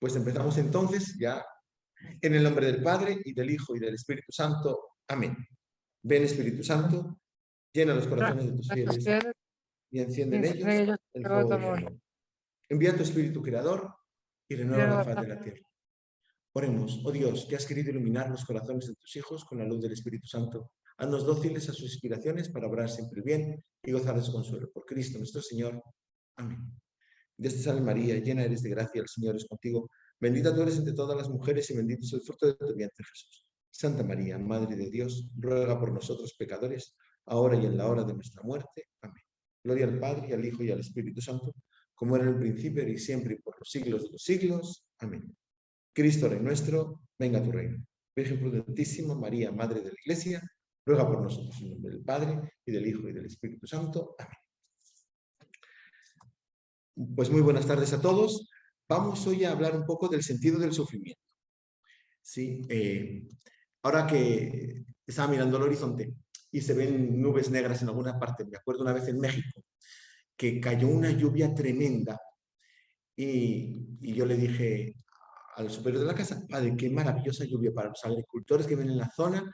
Pues empezamos entonces ya en el nombre del Padre y del Hijo y del Espíritu Santo. Amén. Ven, Espíritu Santo, llena los corazones de tus Nuestros fieles fieles, y enciende en enciende ellos ellos el el fuego de fuego tu de tu amor. amor. Envía tu Espíritu Creador y Y renueva la faz de la tierra. Oremos, oh Dios, que has querido iluminar los corazones de tus hijos con la luz del Espíritu Santo. Haznos dóciles a sus inspiraciones para obrar siempre el bien y gozar de su consuelo. Por Cristo nuestro Señor. Amén. Dios te salve María, llena eres de gracia, el Señor es contigo. Bendita tú eres entre todas las mujeres y bendito es el fruto de tu vientre, Jesús. Santa María, Madre de Dios, ruega por nosotros pecadores, ahora y en la hora de nuestra muerte. Amén. Gloria al Padre, y al Hijo, y al Espíritu Santo, como era en el principio, y siempre, y por los siglos de los siglos. Amén. Cristo, Rey nuestro, venga a tu reino. Virgen prudentísima, María, Madre de la Iglesia, ruega por nosotros en nombre del Padre, y del Hijo, y del Espíritu Santo. Amén. Pues muy buenas tardes a todos. Vamos hoy a hablar un poco del sentido del sufrimiento. ¿Sí? Ahora que estaba mirando el horizonte y se ven nubes negras en alguna parte, me acuerdo una vez en México que cayó una lluvia tremenda y yo le dije al superior de la casa, padre, qué maravillosa lluvia para los agricultores que viven en la zona,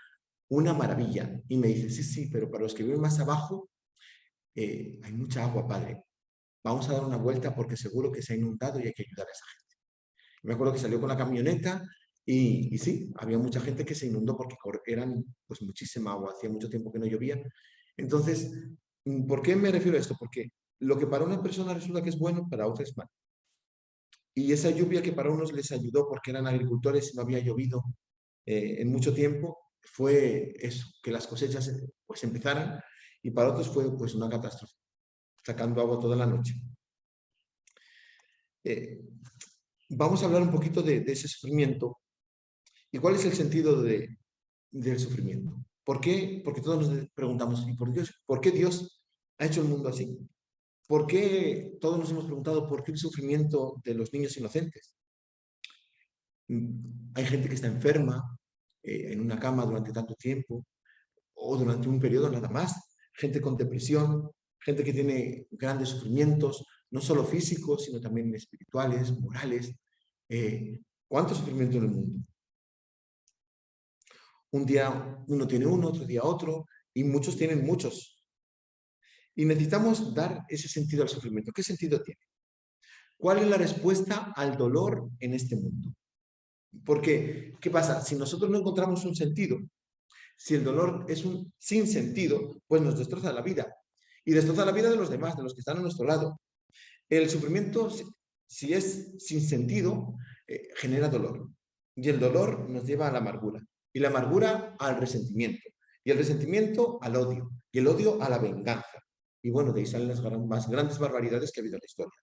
una maravilla. Y me dice, sí, sí, pero para los que viven más abajo hay mucha agua, padre. Vamos a dar una vuelta porque seguro que se ha inundado y hay que ayudar a esa gente. Me acuerdo que salió con la camioneta y sí, había mucha gente que se inundó porque eran pues muchísima agua, hacía mucho tiempo que no llovía. Entonces, ¿por qué me refiero a esto? Porque lo que para una persona resulta que es bueno, para otra es malo. Y esa lluvia que para unos les ayudó porque eran agricultores y no había llovido en mucho tiempo, fue eso, que las cosechas pues empezaran, y para otros fue pues una catástrofe, sacando agua toda la noche. Vamos a hablar un poquito de ese sufrimiento y cuál es el sentido del sufrimiento. ¿Por qué? Porque todos nos preguntamos, ¿y por qué Dios ha hecho el mundo así? ¿Por qué todos nos hemos preguntado por qué el sufrimiento de los niños inocentes? Hay gente que está enferma en una cama durante tanto tiempo o durante un periodo nada más. Gente con depresión, gente que tiene grandes sufrimientos, no solo físicos, sino también espirituales, morales. ¿Cuánto sufrimiento en el mundo? Un día uno tiene uno, otro día otro, y muchos tienen muchos. Y necesitamos dar ese sentido al sufrimiento. ¿Qué sentido tiene? ¿Cuál es la respuesta al dolor en este mundo? Porque, ¿qué pasa? Si nosotros no encontramos un sentido, si el dolor es un sinsentido, pues nos destroza la vida. Y destroza la vida de los demás, de los que están a nuestro lado. El sufrimiento, si es sin sentido, genera dolor. Y el dolor nos lleva a la amargura. Y la amargura al resentimiento. Y el resentimiento al odio. Y el odio a la venganza. Y bueno, de ahí salen las más grandes barbaridades que ha habido en la historia.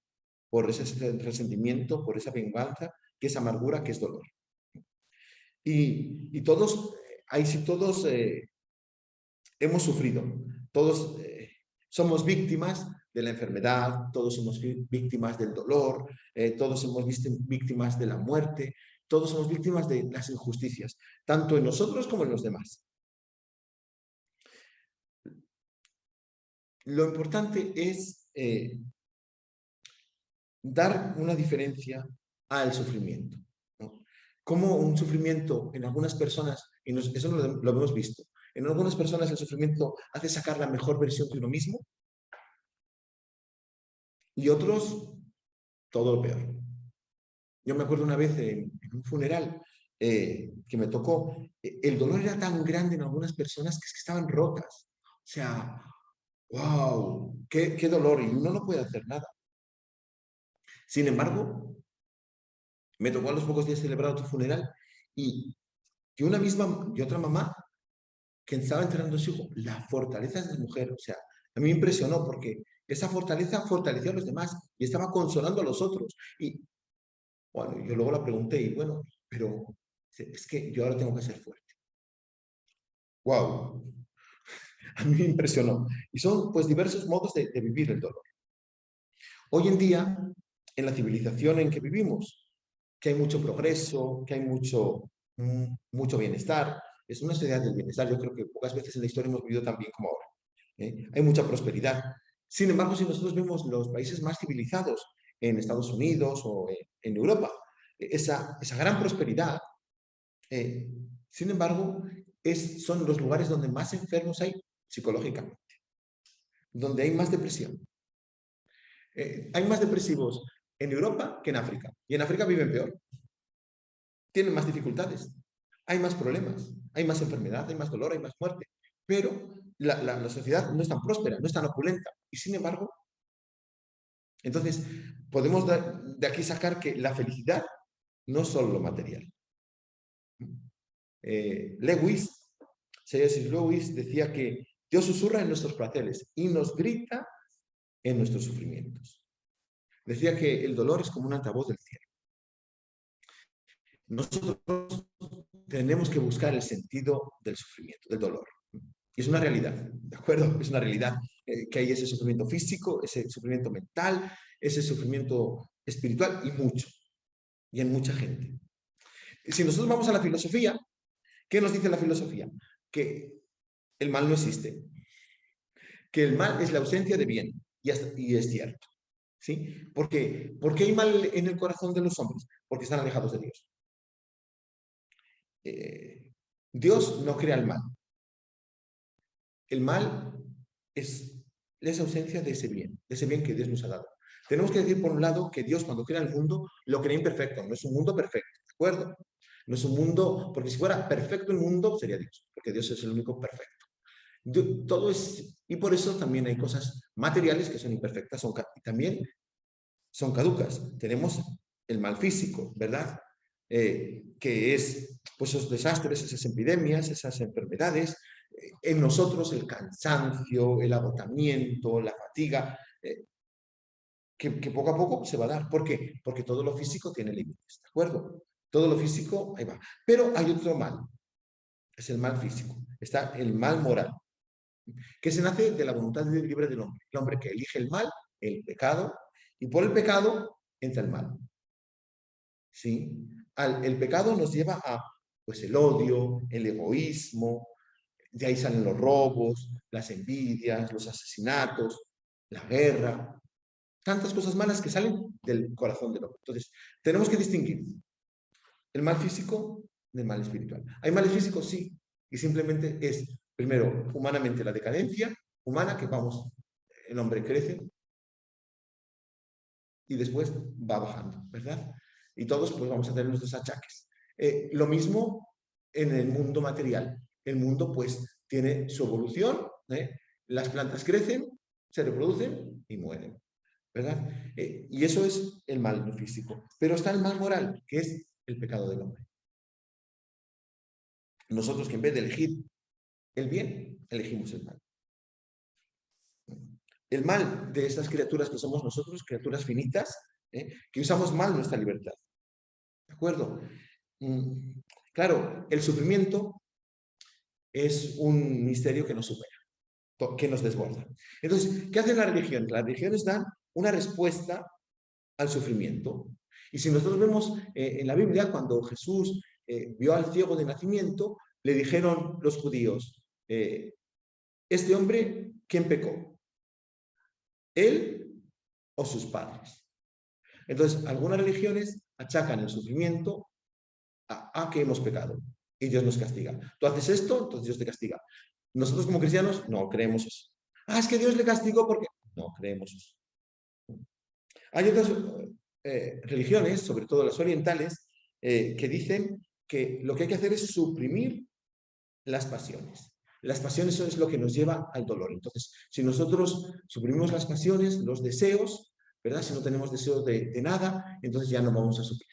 Por ese resentimiento, por esa venganza, que es amargura, que es dolor. Y todos, ahí sí todos hemos sufrido. Todos somos víctimas de la enfermedad, todos somos víctimas del dolor, todos somos víctimas de la muerte, todos somos víctimas de las injusticias, tanto en nosotros como en los demás. Lo importante es dar una diferencia al sufrimiento, ¿no? Como un sufrimiento en algunas personas, y eso lo hemos visto, en algunas personas el sufrimiento hace sacar la mejor versión de uno mismo, y otros todo lo peor. Yo me acuerdo una vez en un funeral que me tocó, el dolor era tan grande en algunas personas que es que estaban rotas. O sea, wow, qué dolor, y uno no puede hacer nada. Sin embargo, me tocó a los pocos días celebrar otro funeral y una misma y otra mamá que estaba entrenando a su hijo, la fortaleza de esa mujer, o sea, a mí me impresionó porque esa fortaleza fortaleció a los demás y estaba consolando a los otros. Y bueno, yo luego la pregunté y bueno, pero es que yo ahora tengo que ser fuerte. ¡Wow! A mí me impresionó. Y son pues diversos modos de vivir el dolor. Hoy en día, en la civilización en que vivimos, que hay mucho progreso, que hay mucho bienestar, es una sociedad del bienestar. Yo creo que pocas veces en la historia hemos vivido tan bien como ahora. Hay mucha prosperidad. Sin embargo, si nosotros vemos los países más civilizados, en Estados Unidos o en Europa, esa gran prosperidad. Sin embargo, son los lugares donde más enfermos hay psicológicamente, donde hay más depresión. Hay más depresivos en Europa que en África, y en África viven peor. Tienen más dificultades, hay más problemas, hay más enfermedad, hay más dolor, hay más muerte, pero la sociedad no es tan próspera, no es tan opulenta, y sin embargo, entonces podemos de aquí sacar que la felicidad no es solo lo material. C.S. Lewis decía que Dios susurra en nuestros placeres y nos grita en nuestros sufrimientos. Decía que el dolor es como un altavoz del cielo. Nosotros tenemos que buscar el sentido del sufrimiento, del dolor. Y es una realidad, ¿de acuerdo? Es una realidad que hay ese sufrimiento físico, ese sufrimiento mental, ese sufrimiento espiritual y mucho. Y en mucha gente. Si nosotros vamos a la filosofía, ¿qué nos dice la filosofía? Que el mal no existe. Que el mal es la ausencia de bien. Y es cierto. ¿Sí? ¿Por qué? ¿Por qué hay mal en el corazón de los hombres? Porque están alejados de Dios. Dios no crea el mal. El mal es esa ausencia de ese bien que Dios nos ha dado. Tenemos que decir, por un lado, que Dios cuando crea el mundo, lo crea imperfecto. No es un mundo perfecto, ¿de acuerdo? No es un mundo, porque si fuera perfecto el mundo, sería Dios, porque Dios es el único perfecto. Todo es, y por eso también hay cosas materiales que son imperfectas, y también son caducas. Tenemos el mal físico, ¿verdad? Que es pues esos desastres, esas epidemias, esas enfermedades, en nosotros el cansancio, el agotamiento, la fatiga, que poco a poco se va a dar. ¿Por qué? Porque todo lo físico tiene límites, ¿de acuerdo? Todo lo físico, ahí va. Pero hay otro mal, es el mal físico. Está el mal moral, que se nace de la voluntad libre del hombre. El hombre que elige el mal, el pecado, y por el pecado entra el mal. ¿Sí? El pecado nos lleva a pues, el odio, el egoísmo, de ahí salen los robos, las envidias, los asesinatos, la guerra, tantas cosas malas que salen del corazón del hombre. Entonces, tenemos que distinguir el mal físico del mal espiritual. ¿Hay males físicos? Sí. Y simplemente es, primero, humanamente la decadencia humana, que vamos, el hombre crece y después va bajando, ¿verdad? Y todos pues vamos a tener nuestros achaques. Lo mismo en el mundo material. El mundo pues tiene su evolución, las plantas crecen, se reproducen y mueren, ¿verdad? Y eso es el mal físico. Pero está el mal moral, que es el pecado del hombre. Nosotros que en vez de elegir el bien, elegimos el mal. El mal de estas criaturas que somos nosotros, criaturas finitas, que usamos mal nuestra libertad. ¿De acuerdo? Claro, el sufrimiento es un misterio que nos supera, que nos desborda. Entonces, ¿qué hacen las religiones? Las religiones dan una respuesta al sufrimiento. Y si nosotros vemos en la Biblia, cuando Jesús vio al ciego de nacimiento, le dijeron los judíos, este hombre, ¿quién pecó? ¿Él o sus padres? Entonces, algunas religiones achacan el sufrimiento a que hemos pecado y Dios nos castiga. Tú haces esto, entonces Dios te castiga. Nosotros como cristianos no creemos eso. Es que Dios le castigó porque... No creemos eso. Hay otras religiones, sobre todo las orientales, que dicen que lo que hay que hacer es suprimir las pasiones. Las pasiones es lo que nos lleva al dolor. Entonces, si nosotros suprimimos las pasiones, los deseos, ¿verdad? Si no tenemos deseo de nada, entonces ya no vamos a sufrir.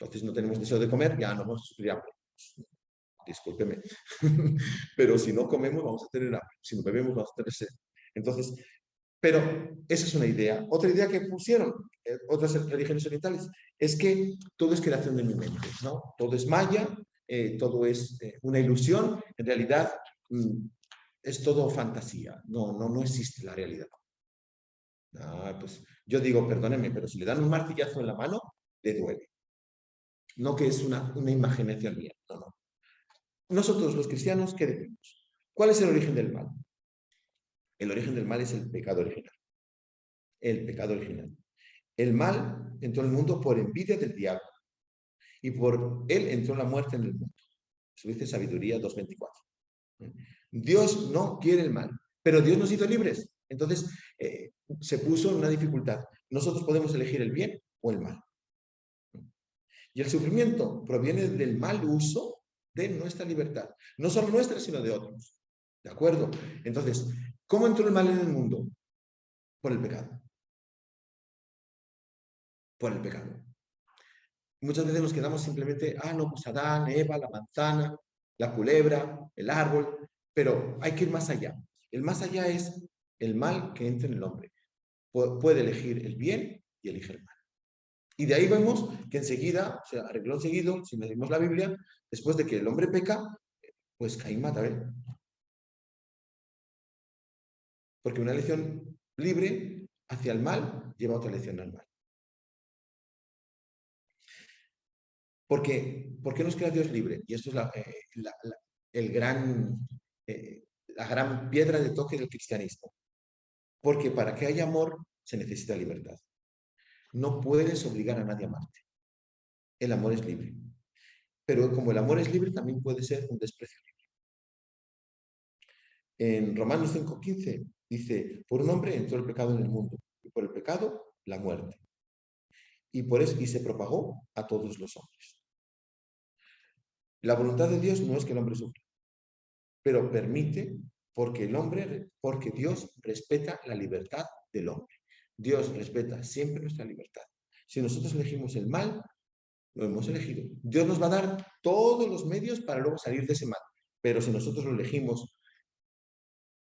Entonces no tenemos deseo de comer, ya no vamos a sufrir hambre. Discúlpeme. Pero si no comemos, vamos a tener hambre. Si no bebemos, vamos a tener sed. Entonces, pero esa es una idea. Otra idea que pusieron otras religiones orientales es que todo es creación de mi mente, ¿no? Todo es maya, todo es una ilusión. En realidad, es todo fantasía. No existe la realidad. Pues yo digo, perdónenme, pero si le dan un martillazo en la mano, le duele. No que es una imaginación mía, no. Nosotros los cristianos, ¿qué decimos? ¿Cuál es el origen del mal? El origen del mal es el pecado original. El pecado original. El mal entró en el mundo por envidia del diablo, y por él entró la muerte en el mundo. Eso dice Sabiduría 2:24. Dios no quiere el mal, pero Dios nos hizo libres. Entonces, se puso en una dificultad. Nosotros podemos elegir el bien o el mal. Y el sufrimiento proviene del mal uso de nuestra libertad. No solo nuestra, sino de otros. ¿De acuerdo? Entonces, ¿cómo entró el mal en el mundo? Por el pecado. Por el pecado. Muchas veces nos quedamos simplemente, no, pues Adán, Eva, la manzana, la culebra, el árbol, pero hay que ir más allá. El más allá es el mal que entra en el hombre. Puede elegir el bien y elige el mal. Y de ahí vemos que enseguida, o sea, arregló seguido, si leemos la Biblia, después de que el hombre peca, pues Caín mata a Abel. Porque una elección libre hacia el mal lleva a otra elección al mal. ¿Por qué nos crea Dios libre? Y esto es la gran piedra de toque del cristianismo. Porque para que haya amor se necesita libertad. No puedes obligar a nadie a amarte. El amor es libre. Pero como el amor es libre, también puede ser un desprecio libre. En Romanos 5:15 dice, por un hombre entró el pecado en el mundo, y por el pecado la muerte. Y se propagó a todos los hombres. La voluntad de Dios no es que el hombre sufra, pero permite porque Dios respeta la libertad del hombre. Dios respeta siempre nuestra libertad. Si nosotros elegimos el mal, lo hemos elegido. Dios nos va a dar todos los medios para luego salir de ese mal. Pero si nosotros lo elegimos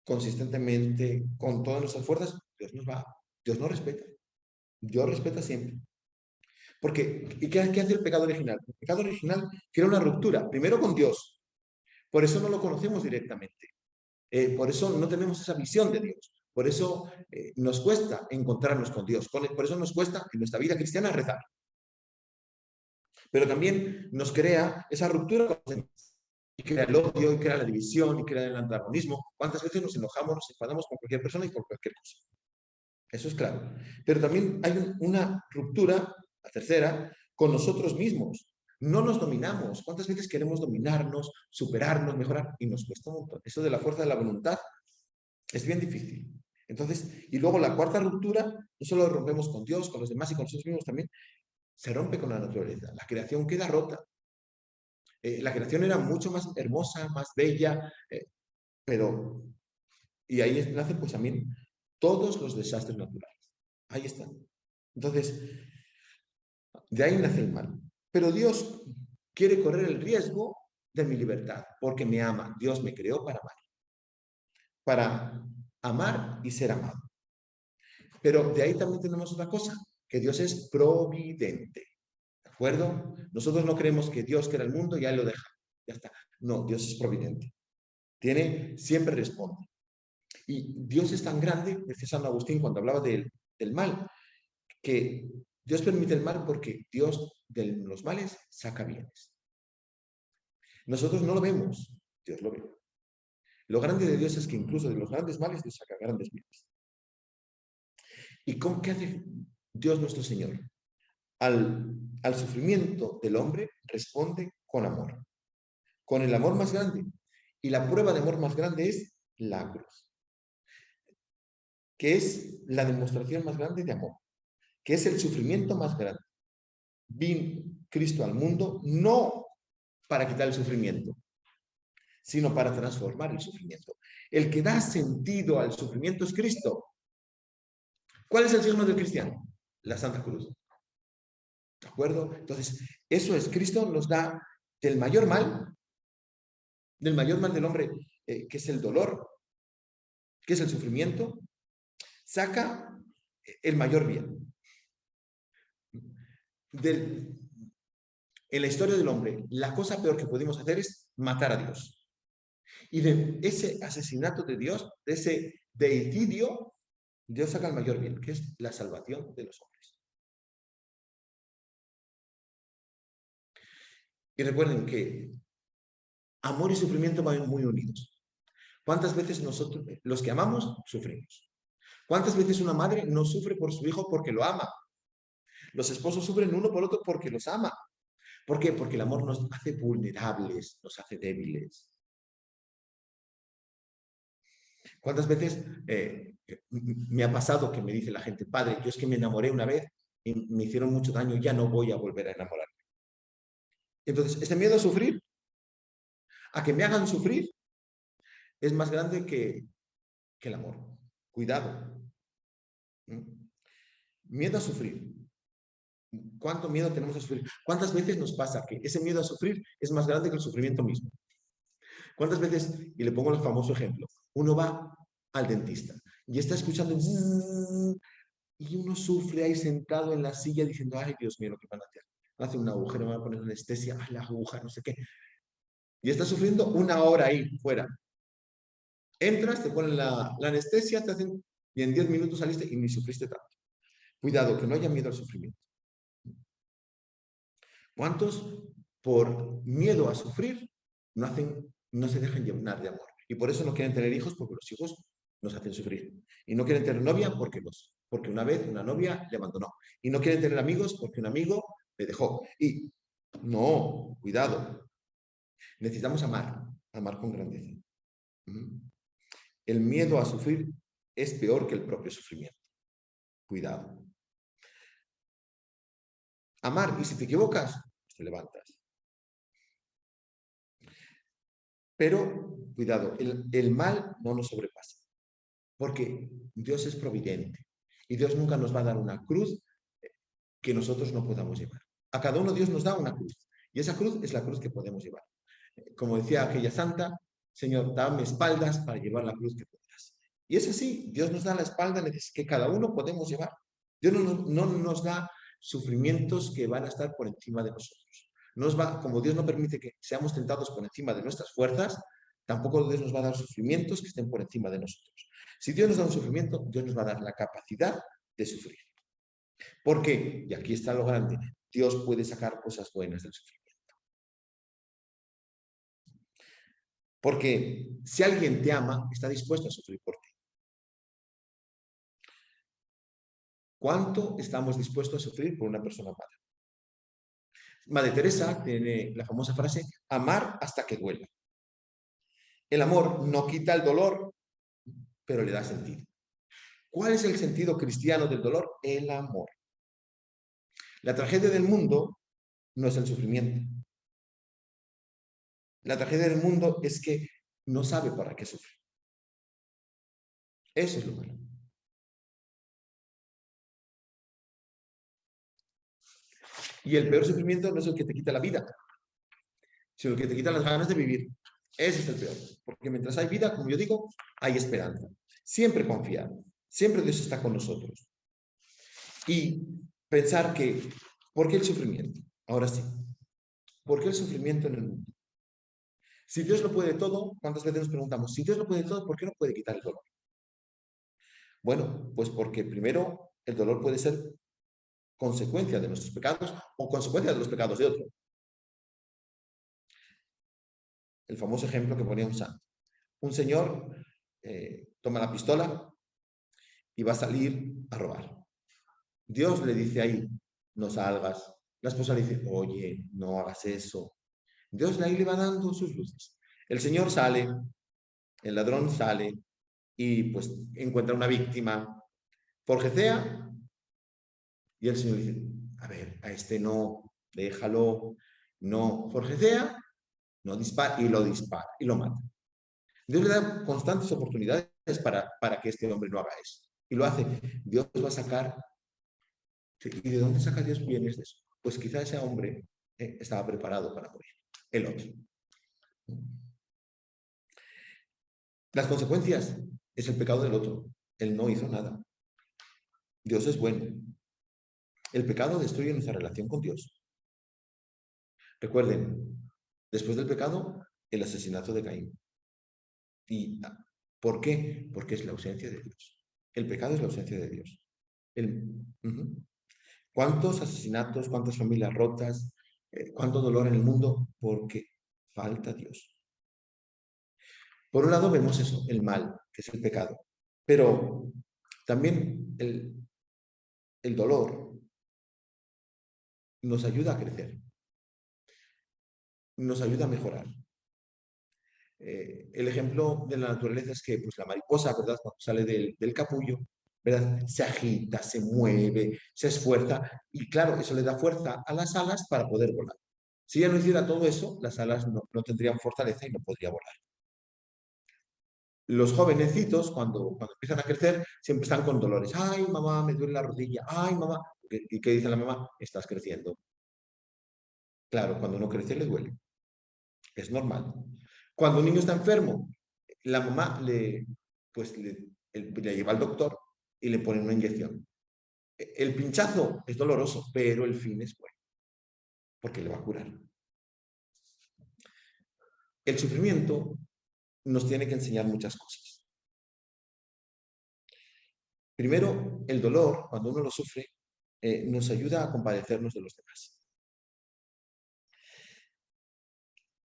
consistentemente, con todas nuestras fuerzas, Dios nos respeta. Dios respeta siempre. ¿Y qué hace el pecado original? El pecado original crea una ruptura, primero con Dios. Por eso no lo conocemos directamente. Por eso no tenemos esa visión de Dios. Por eso nos cuesta encontrarnos con Dios. Por eso nos cuesta en nuestra vida cristiana rezar. Pero también nos crea esa ruptura con los demás. Y crea el odio, y crea la división, y crea el antagonismo. ¿Cuántas veces nos enojamos, nos enfadamos con cualquier persona y por cualquier cosa? Eso es claro. Pero también hay una ruptura, la tercera, con nosotros mismos. No nos dominamos. ¿Cuántas veces queremos dominarnos, superarnos, mejorar? Y nos cuesta un montón. Eso de la fuerza de la voluntad es bien difícil. Entonces, y luego la cuarta ruptura, no solo rompemos con Dios, con los demás y con nosotros mismos también, se rompe con la naturaleza. La creación queda rota. La creación era mucho más hermosa, más bella, y ahí nacen pues también todos los desastres naturales. Ahí están. Entonces, de ahí nace el mal. Pero Dios quiere correr el riesgo de mi libertad, porque me ama. Dios me creó para amar y ser amado. Pero de ahí también tenemos otra cosa, que Dios es providente. ¿De acuerdo? Nosotros no creemos que Dios crea el mundo y ya lo deja. Ya está. No, Dios es providente. Siempre responde. Y Dios es tan grande, decía San Agustín cuando hablaba del mal, que Dios permite el mal porque Dios de los males saca bienes. Nosotros no lo vemos, Dios lo ve. Lo grande de Dios es que incluso de los grandes males Dios saca grandes bienes. ¿Y qué hace Dios nuestro Señor? Al sufrimiento del hombre responde con amor, con el amor más grande. Y la prueba de amor más grande es la cruz, que es la demostración más grande de amor, que es el sufrimiento más grande. Vino Cristo al mundo no para quitar el sufrimiento, sino para transformar el sufrimiento. El que da sentido al sufrimiento es Cristo. ¿Cuál es el signo del cristiano? La Santa Cruz. ¿De acuerdo? Entonces, eso es, Cristo nos da del mayor mal del hombre, que es el dolor, que es el sufrimiento, saca el mayor bien. En la historia del hombre, la cosa peor que podemos hacer es matar a Dios. Y de ese asesinato de Dios, de ese deicidio, Dios saca el mayor bien, que es la salvación de los hombres. Y recuerden que amor y sufrimiento van muy unidos. ¿Cuántas veces nosotros, los que amamos, sufrimos? ¿Cuántas veces una madre no sufre por su hijo porque lo ama? Los esposos sufren uno por otro porque los ama. ¿Por qué? Porque el amor nos hace vulnerables, nos hace débiles. ¿Cuántas veces me ha pasado que me dice la gente, padre, yo es que me enamoré una vez y me hicieron mucho daño, ya no voy a volver a enamorarme? Entonces, ese miedo a sufrir, a que me hagan sufrir, es más grande que el amor. Cuidado. ¿Mm? Miedo a sufrir. ¿Cuánto miedo tenemos a sufrir? ¿Cuántas veces nos pasa que ese miedo a sufrir es más grande que el sufrimiento mismo? ¿Cuántas veces, y le pongo el famoso ejemplo, uno va al dentista y está escuchando y uno sufre ahí sentado en la silla diciendo, ay, Dios mío, lo que van a hacer. Van a hacer un agujero, van a poner anestesia, ay, la aguja, no sé qué. Y está sufriendo una hora ahí fuera. Entras, te ponen la anestesia, te hacen, y en 10 minutos saliste y ni sufriste tanto. Cuidado, que no haya miedo al sufrimiento. ¿Cuántos por miedo a sufrir no se dejan llenar de amor? Y por eso no quieren tener hijos, porque los hijos nos hacen sufrir. Y no quieren tener novia porque una vez una novia le abandonó. Y no quieren tener amigos porque un amigo le dejó. Y no, cuidado. Necesitamos amar con grandeza. El miedo a sufrir es peor que el propio sufrimiento. Cuidado. Amar, y si te equivocas, te levantas. Pero, cuidado, el mal no nos sobrepasa, porque Dios es providente y Dios nunca nos va a dar una cruz que nosotros no podamos llevar. A cada uno Dios nos da una cruz y esa cruz es la cruz que podemos llevar. Como decía aquella santa, Señor, dame espaldas para llevar la cruz que puedas. Y es así, Dios nos da la espalda que cada uno podemos llevar. Dios no nos da sufrimientos que van a estar por encima de nosotros. Como Dios no permite que seamos tentados por encima de nuestras fuerzas, tampoco Dios nos va a dar sufrimientos que estén por encima de nosotros. Si Dios nos da un sufrimiento, Dios nos va a dar la capacidad de sufrir. ¿Por qué? Y aquí está lo grande. Dios puede sacar cosas buenas del sufrimiento. Porque si alguien te ama, está dispuesto a sufrir por ti. ¿Cuánto estamos dispuestos a sufrir por una persona amada? Madre Teresa tiene la famosa frase, amar hasta que duela. El amor no quita el dolor, pero le da sentido. ¿Cuál es el sentido cristiano del dolor? El amor. La tragedia del mundo no es el sufrimiento. La tragedia del mundo es que no sabe para qué sufre. Eso es lo malo. Y el peor sufrimiento no es el que te quita la vida, sino el que te quita las ganas de vivir. Ese es el peor. Porque mientras hay vida, como yo digo, hay esperanza. Siempre confiar. Siempre Dios está con nosotros. Y pensar que, ¿por qué el sufrimiento? Ahora sí. ¿Por qué el sufrimiento en el mundo? Si Dios lo puede todo, ¿cuántas veces nos preguntamos, si Dios lo puede todo, ¿por qué no puede quitar el dolor? Bueno, pues porque primero el dolor puede ser consecuencia de nuestros pecados o consecuencia de los pecados de otro. El famoso ejemplo que ponía un santo. Un señor toma la pistola y va a salir a robar. Dios le dice ahí, no salgas. La esposa le dice, oye, no hagas eso. Dios ahí le va dando sus luces. El señor sale, el ladrón sale y pues encuentra una víctima, forjecea y el señor dice, a ver, a este no, déjalo, no, forjecea, no dispara y lo mata. Dios le da constantes oportunidades para que este hombre no haga eso. Y lo hace. Dios va a sacar. ¿Y de dónde saca Dios bienes de eso? Pues quizá ese hombre estaba preparado para morir. El otro. Las consecuencias es el pecado del otro. Él no hizo nada. Dios es bueno. El pecado destruye nuestra relación con Dios. Recuerden, después del pecado, el asesinato de Caín. ¿Y por qué? Porque es la ausencia de Dios. El pecado es la ausencia de Dios. ¿Cuántos asesinatos, cuántas familias rotas, cuánto dolor en el mundo? Porque falta Dios. Por un lado vemos eso, el mal, que es el pecado, pero también el dolor nos ayuda a crecer, nos ayuda a mejorar. El ejemplo de la naturaleza es que pues, la mariposa, ¿verdad? Cuando sale del capullo, ¿verdad? Se agita, se mueve, se esfuerza y claro, eso le da fuerza a las alas para poder volar. Si ella no hiciera todo eso, las alas no tendrían fortaleza y no podría volar. Los jovenecitos, cuando empiezan a crecer, siempre están con dolores. Ay, mamá, me duele la rodilla. Ay, mamá. ¿Y qué dice la mamá? Estás creciendo. Claro, cuando uno crece le duele. Es normal. Cuando un niño está enfermo, la mamá pues, le lleva al doctor y le pone una inyección. El pinchazo es doloroso, pero el fin es bueno, porque le va a curar. El sufrimiento nos tiene que enseñar muchas cosas. Primero, el dolor, cuando uno lo sufre, nos ayuda a compadecernos de los demás.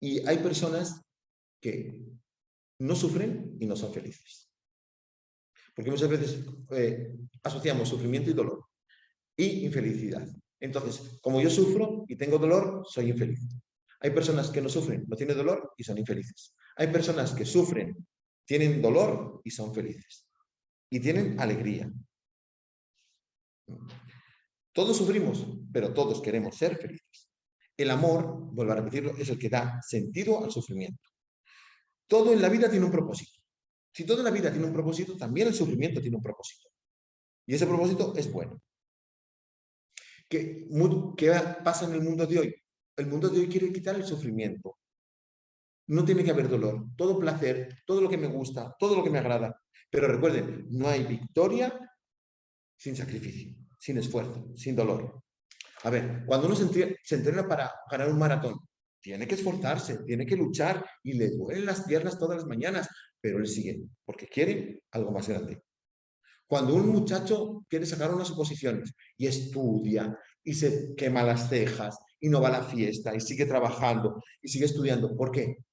Y hay personas que no sufren y no son felices. Porque muchas veces asociamos sufrimiento y dolor y infelicidad. Entonces, como yo sufro y tengo dolor, soy infeliz. Hay personas que no sufren, no tienen dolor y son infelices. Hay personas que sufren, tienen dolor y son felices. Y tienen alegría. Todos sufrimos, pero todos queremos ser felices. El amor, vuelvo a repetirlo, es el que da sentido al sufrimiento. Todo en la vida tiene un propósito. Si toda la vida tiene un propósito, también el sufrimiento tiene un propósito. Y ese propósito es bueno. ¿Qué pasa en el mundo de hoy? El mundo de hoy quiere quitar el sufrimiento. No tiene que haber dolor. Todo placer, todo lo que me gusta, todo lo que me agrada. Pero recuerden, no hay victoria sin sacrificio, sin esfuerzo, sin dolor. A ver, cuando uno se entrena para ganar un maratón, tiene que esforzarse, tiene que luchar y le duelen las piernas todas las mañanas, pero él sigue porque quiere algo más grande. Cuando un muchacho quiere sacar unas oposiciones y estudia y se quema las cejas y no va a la fiesta y sigue trabajando y sigue estudiando, ¿por qué?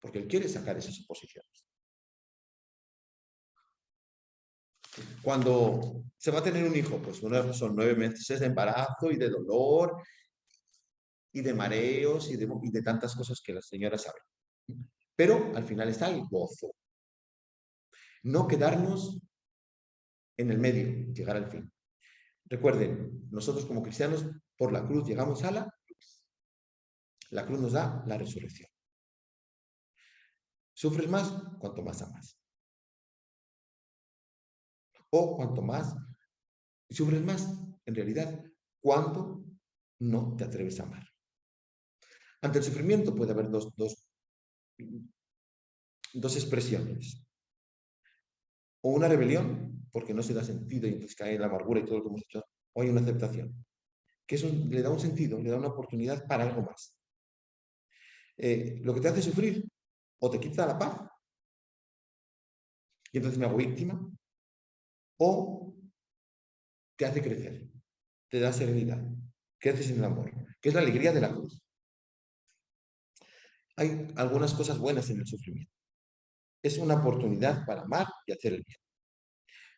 Porque él quiere sacar esas oposiciones. Cuando se va a tener un hijo, pues son 9 meses de embarazo y de dolor y de mareos y de tantas cosas que la señora sabe. Pero al final está el gozo. No quedarnos en el medio, llegar al fin. Recuerden, nosotros como cristianos, por la cruz llegamos a la cruz. La cruz nos da la resurrección. Sufres más cuanto más amas. O cuanto más sufres más, en realidad, cuando no te atreves a amar. Ante el sufrimiento puede haber dos expresiones. O una rebelión, porque no se da sentido y entonces cae en la amargura y todo lo que hemos hecho, o hay una aceptación, que eso le da un sentido, le da una oportunidad para algo más. Lo que te hace sufrir o te quita la paz y entonces me hago víctima, o te hace crecer, te da serenidad, creces en el amor, que es la alegría de la cruz. Hay algunas cosas buenas en el sufrimiento. Es una oportunidad para amar y hacer el bien.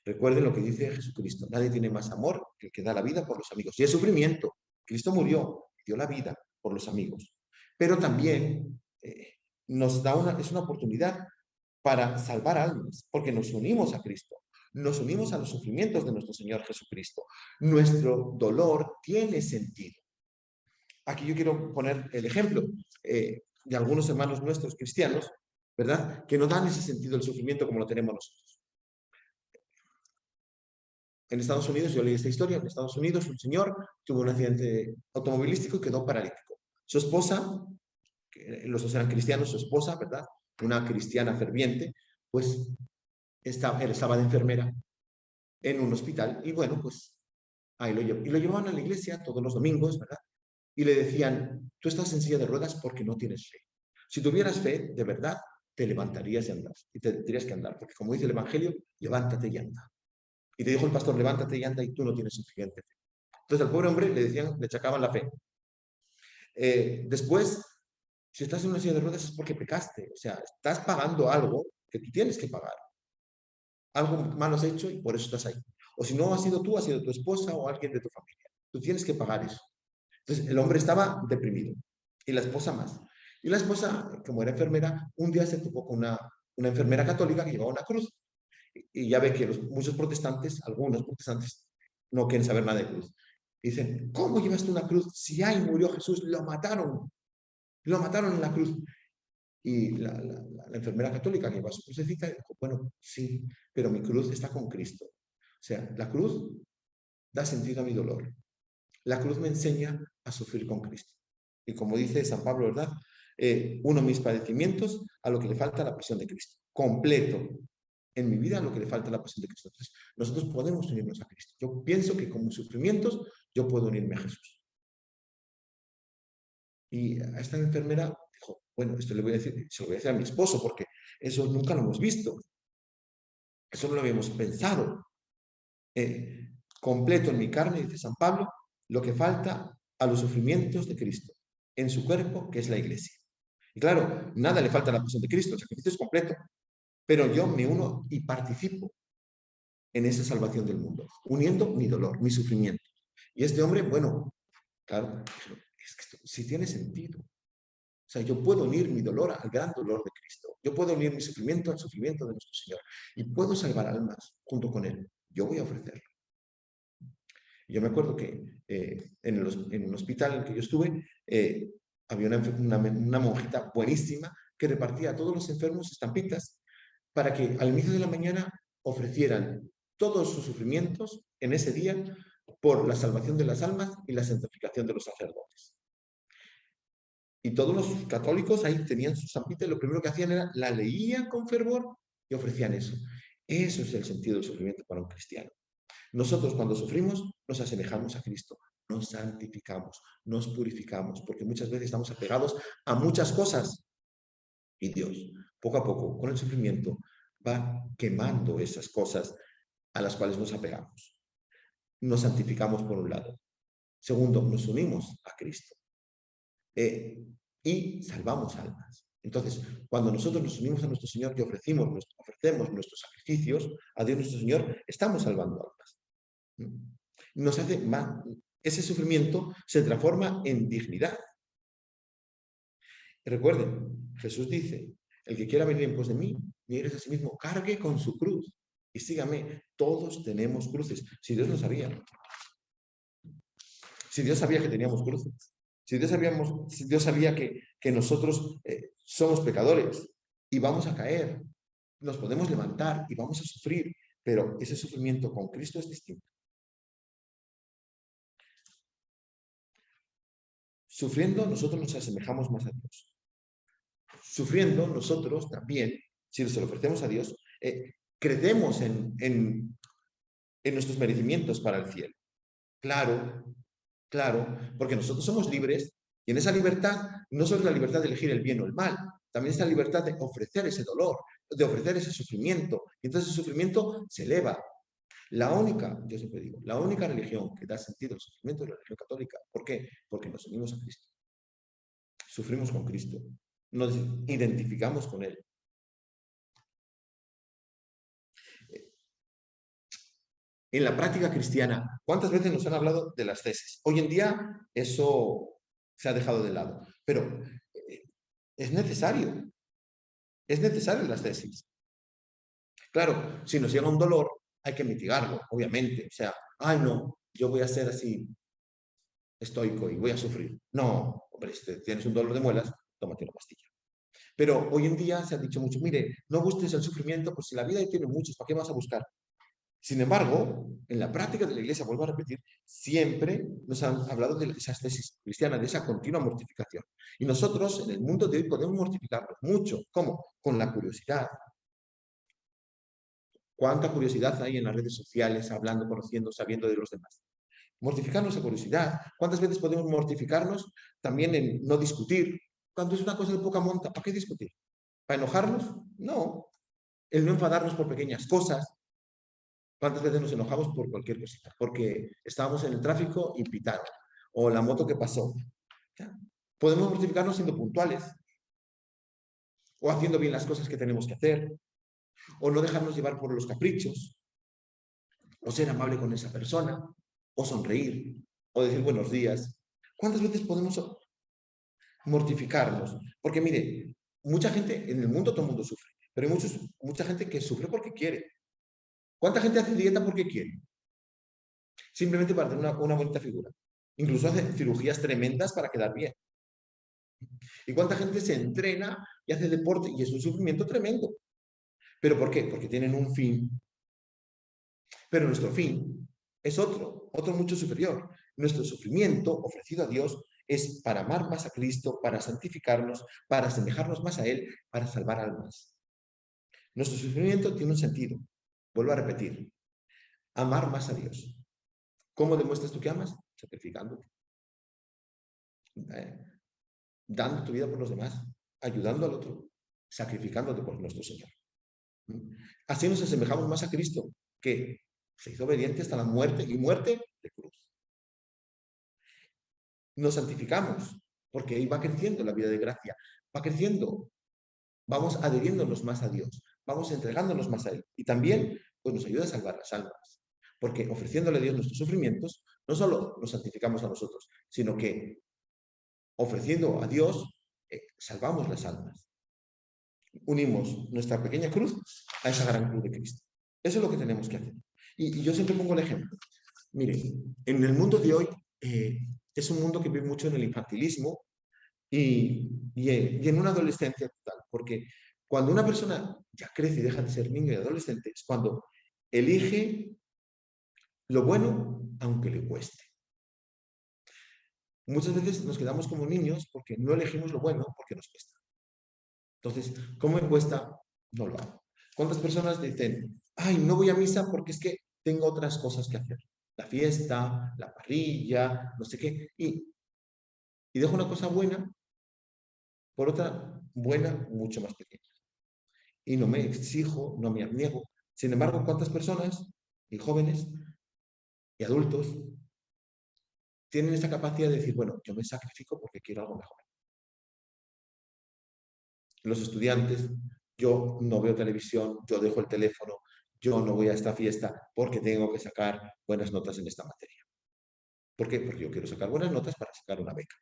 Recuerden lo que dice Jesucristo, nadie tiene más amor que el que da la vida por los amigos. Y es sufrimiento. Cristo murió, dio la vida por los amigos. Pero también nos da es una oportunidad para salvar almas, porque nos unimos a Cristo, nos unimos a los sufrimientos de nuestro Señor Jesucristo. Nuestro dolor tiene sentido. Aquí yo quiero poner el ejemplo de algunos hermanos nuestros cristianos, ¿verdad? Que no dan ese sentido del sufrimiento como lo tenemos nosotros. En Estados Unidos, yo leí esta historia, en Estados Unidos un señor tuvo un accidente automovilístico y quedó paralítico. Su esposa, los dos eran cristianos, su esposa, ¿verdad? Una cristiana ferviente, pues él estaba de enfermera en un hospital y bueno, pues ahí lo llevaban. Y lo llevaban a la iglesia todos los domingos, ¿verdad? Y le decían, tú estás en silla de ruedas porque no tienes fe. Si tuvieras fe, de verdad, te levantarías y andas. Y te tendrías que andar, porque como dice el Evangelio, levántate y anda. Y te dijo el pastor, levántate y anda, y tú no tienes suficiente fe. Entonces al pobre hombre le decían, le achacaban la fe. Después, si estás en una silla de ruedas es porque pecaste. O sea, estás pagando algo que tú tienes que pagar. Algo malo has hecho y por eso estás ahí. O si no ha sido tú, ha sido tu esposa o alguien de tu familia. Tú tienes que pagar eso. Entonces, el hombre estaba deprimido y la esposa más. Y la esposa, como era enfermera, un día se topó con una enfermera católica que llevaba una cruz. Y ya ve que muchos protestantes, algunos protestantes, no quieren saber nada de cruz. Dicen, ¿cómo llevaste una cruz? Si ahí murió Jesús, lo mataron en la cruz. Y la enfermera católica que lleva su crucecita dijo, bueno, sí, pero mi cruz está con Cristo. O sea, la cruz da sentido a mi dolor. La cruz me enseña a sufrir con Cristo. Y como dice San Pablo, ¿verdad? Uno mis padecimientos a lo que le falta la pasión de Cristo. Completo en mi vida a lo que le falta la pasión de Cristo. Entonces, nosotros podemos unirnos a Cristo. Yo pienso que con mis sufrimientos yo puedo unirme a Jesús. Y a esta enfermera dijo, bueno, esto le voy a decir, se lo voy a decir a mi esposo, porque eso nunca lo hemos visto. Eso no lo habíamos pensado. Completo en mi carne, dice San Pablo, lo que falta a los sufrimientos de Cristo, en su cuerpo, que es la iglesia. Y claro, nada le falta a la pasión de Cristo, el sacrificio es completo, pero yo me uno y participo en esa salvación del mundo, uniendo mi dolor, mi sufrimiento. Y este hombre, bueno, claro, es que esto sí tiene sentido. O sea, yo puedo unir mi dolor al gran dolor de Cristo. Yo puedo unir mi sufrimiento al sufrimiento de nuestro Señor. Y puedo salvar almas junto con Él. Yo voy a ofrecerlo. Yo me acuerdo que en un hospital en el que yo estuve, había una monjita buenísima que repartía a todos los enfermos estampitas para que al inicio de la mañana ofrecieran todos sus sufrimientos en ese día por la salvación de las almas y la santificación de los sacerdotes. Y todos los católicos ahí tenían sus estampitas y lo primero que hacían era la leían con fervor y ofrecían eso. Eso es el sentido del sufrimiento para un cristiano. Nosotros cuando sufrimos nos asemejamos a Cristo, nos santificamos, nos purificamos, porque muchas veces estamos apegados a muchas cosas y Dios, poco a poco, con el sufrimiento, va quemando esas cosas a las cuales nos apegamos. Nos santificamos por un lado. Segundo, nos unimos a Cristo y salvamos almas. Entonces, cuando nosotros nos unimos a nuestro Señor y ofrecemos nuestros sacrificios a Dios nuestro Señor, estamos salvando almas. Nos hace más, ese sufrimiento se transforma en dignidad. Recuerden, Jesús dice, el que quiera venir en pos de mí, nieguese a sí mismo, cargue con su cruz y sígame. Todos tenemos cruces. Si Dios lo sabía, si Dios sabía que teníamos cruces, si Dios sabía que nosotros somos pecadores y vamos a caer, nos podemos levantar y vamos a sufrir, pero ese sufrimiento con Cristo es distinto. Sufriendo, nosotros nos asemejamos más a Dios. Sufriendo, nosotros también, si se lo ofrecemos a Dios, crecemos en nuestros merecimientos para el cielo. Claro, claro, porque nosotros somos libres y en esa libertad no solo es la libertad de elegir el bien o el mal, también está la libertad de ofrecer ese dolor, de ofrecer ese sufrimiento. Y entonces el sufrimiento se eleva. La única, yo siempre digo, la única religión que da sentido al sufrimiento es la religión católica. ¿Por qué? Porque nos unimos a Cristo. Sufrimos con Cristo. Nos identificamos con Él. En la práctica cristiana, ¿cuántas veces nos han hablado de las tesis? Hoy en día eso se ha dejado de lado, pero es necesario las tesis. Claro, si nos llega un dolor, hay que mitigarlo, obviamente. O sea, ay no, yo voy a ser así estoico y voy a sufrir. No, hombre, si tienes un dolor de muelas, tómate una pastilla. Pero hoy en día se ha dicho mucho, mire, no busques el sufrimiento, pues si la vida tiene muchos, ¿para qué vas a buscar? Sin embargo, en la práctica de la Iglesia, vuelvo a repetir, siempre nos han hablado de esas tesis cristianas, de esa continua mortificación. Y nosotros, en el mundo de hoy, podemos mortificarnos mucho. ¿Cómo? Con la curiosidad. ¿Cuánta curiosidad hay en las redes sociales, hablando, conociendo, sabiendo de los demás? Mortificarnos la curiosidad. ¿Cuántas veces podemos mortificarnos también en no discutir? Cuando es una cosa de poca monta, ¿para qué discutir? ¿Para enojarnos? No. El no enfadarnos por pequeñas cosas. ¿Cuántas veces nos enojamos por cualquier cosita? Porque estábamos en el tráfico y pitaron. O la moto que pasó. ¿Ya? Podemos mortificarnos siendo puntuales. O haciendo bien las cosas que tenemos que hacer. O no dejarnos llevar por los caprichos. O ser amable con esa persona. O sonreír. O decir buenos días. ¿Cuántas veces podemos mortificarnos? Porque mire, mucha gente, en el mundo todo el mundo sufre, pero hay mucha gente que sufre porque quiere. ¿Cuánta gente hace dieta porque quiere? Simplemente para tener una bonita figura. Incluso hace cirugías tremendas para quedar bien. ¿Y cuánta gente se entrena y hace deporte y es un sufrimiento tremendo? ¿Pero por qué? Porque tienen un fin. Pero nuestro fin es otro mucho superior. Nuestro sufrimiento ofrecido a Dios es para amar más a Cristo, para santificarnos, para asemejarnos más a Él, para salvar almas. Nuestro sufrimiento tiene un sentido. Vuelvo a repetir, amar más a Dios. ¿Cómo demuestras tú que amas? Sacrificándote. Dando tu vida por los demás, ayudando al otro, sacrificándote por nuestro Señor. Así nos asemejamos más a Cristo, que se hizo obediente hasta la muerte y muerte de cruz. Nos santificamos, porque ahí va creciendo la vida de gracia, va creciendo, vamos adheriéndonos más a Dios, vamos entregándonos más a Él. Y también pues, nos ayuda a salvar las almas, porque ofreciéndole a Dios nuestros sufrimientos, no solo nos santificamos a nosotros, sino que ofreciendo a Dios, salvamos las almas. Unimos nuestra pequeña cruz a esa gran cruz de Cristo. Eso es lo que tenemos que hacer. Y yo siempre pongo el ejemplo. Miren, en el mundo de hoy es un mundo que vive mucho en el infantilismo y en una adolescencia total, porque cuando una persona ya crece y deja de ser niño y adolescente es cuando elige lo bueno aunque le cueste. Muchas veces nos quedamos como niños porque no elegimos lo bueno porque nos cuesta. Entonces, ¿cómo me cuesta? No lo hago. ¿Cuántas personas dicen, ay, no voy a misa porque es que tengo otras cosas que hacer? La fiesta, la parrilla, no sé qué. Y dejo una cosa buena por otra buena mucho más pequeña. Y no me exijo, no me abniego. Sin embargo, ¿cuántas personas, y jóvenes, y adultos, tienen esa capacidad de decir, bueno, yo me sacrifico porque quiero algo mejor? Los estudiantes, yo no veo televisión, yo dejo el teléfono, yo no voy a esta fiesta porque tengo que sacar buenas notas en esta materia. ¿Por qué? Porque yo quiero sacar buenas notas para sacar una beca.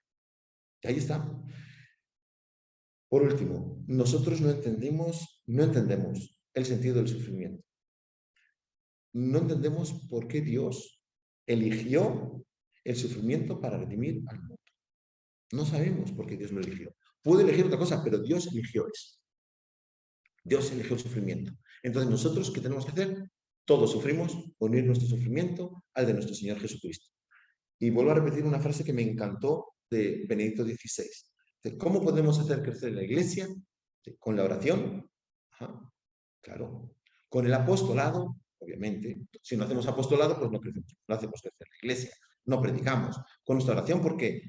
Y ahí está. Por último, nosotros no entendemos el sentido del sufrimiento. No entendemos por qué Dios eligió el sufrimiento para redimir al mundo. No sabemos por qué Dios lo eligió. Puede elegir otra cosa, pero Dios eligió eso. Dios eligió el sufrimiento. Entonces, ¿nosotros qué tenemos que hacer? Todos sufrimos, unir nuestro sufrimiento al de nuestro Señor Jesucristo. Y vuelvo a repetir una frase que me encantó de Benedicto XVI. ¿Cómo podemos hacer crecer la iglesia? Con la oración, ajá, claro. Con el apostolado, obviamente. Si no hacemos apostolado, pues no crecemos, no hacemos crecer la iglesia, no predicamos. Con nuestra oración, porque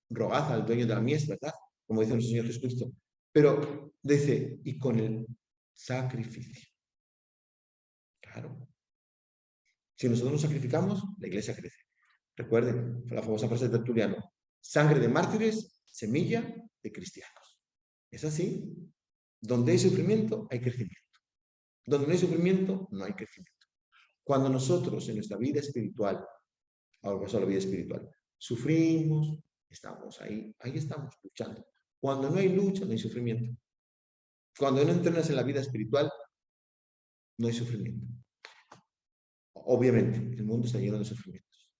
rogad al dueño de la mies, ¿verdad? Como dice nuestro Señor Jesucristo. Pero dice, y con el sacrificio. Claro. Si nosotros nos sacrificamos, la iglesia crece. Recuerden la famosa frase de Tertuliano, sangre de mártires, semilla de cristianos. Es así. Donde hay sufrimiento, hay crecimiento. Donde no hay sufrimiento, no hay crecimiento. Cuando nosotros en nuestra vida espiritual, ahora pasó a la vida espiritual, sufrimos, estamos ahí estamos luchando. Cuando no hay lucha, no hay sufrimiento. Cuando no entrenas en la vida espiritual, no hay sufrimiento. Obviamente, el mundo está lleno de sufrimientos.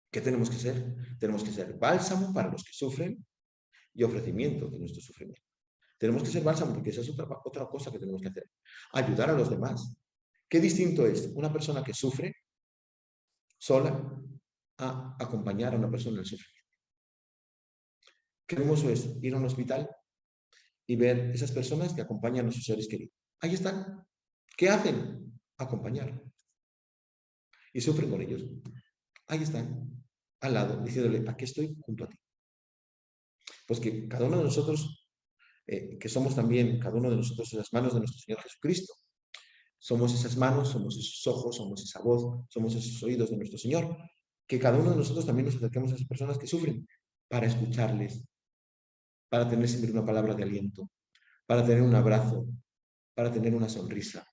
¿Qué tenemos que ser? Tenemos que ser bálsamo para los que sufren y ofrecimiento de nuestro sufrimiento. Tenemos que ser bálsamo porque esa es otra cosa que tenemos que hacer. Ayudar a los demás. ¿Qué distinto es una persona que sufre sola a acompañar a una persona en el sufrimiento? Qué hermoso es ir a un hospital y ver esas personas que acompañan a sus seres queridos. Ahí están. ¿Qué hacen? Acompañar. Y sufren con ellos. Ahí están, al lado, diciéndole, aquí estoy junto a ti. Pues que cada uno de nosotros, que somos también, cada uno de nosotros, las manos de nuestro Señor Jesucristo, somos esas manos, somos esos ojos, somos esa voz, somos esos oídos de nuestro Señor. Que cada uno de nosotros también nos acerquemos a esas personas que sufren para escucharles, para tener siempre una palabra de aliento, para tener un abrazo, para tener una sonrisa.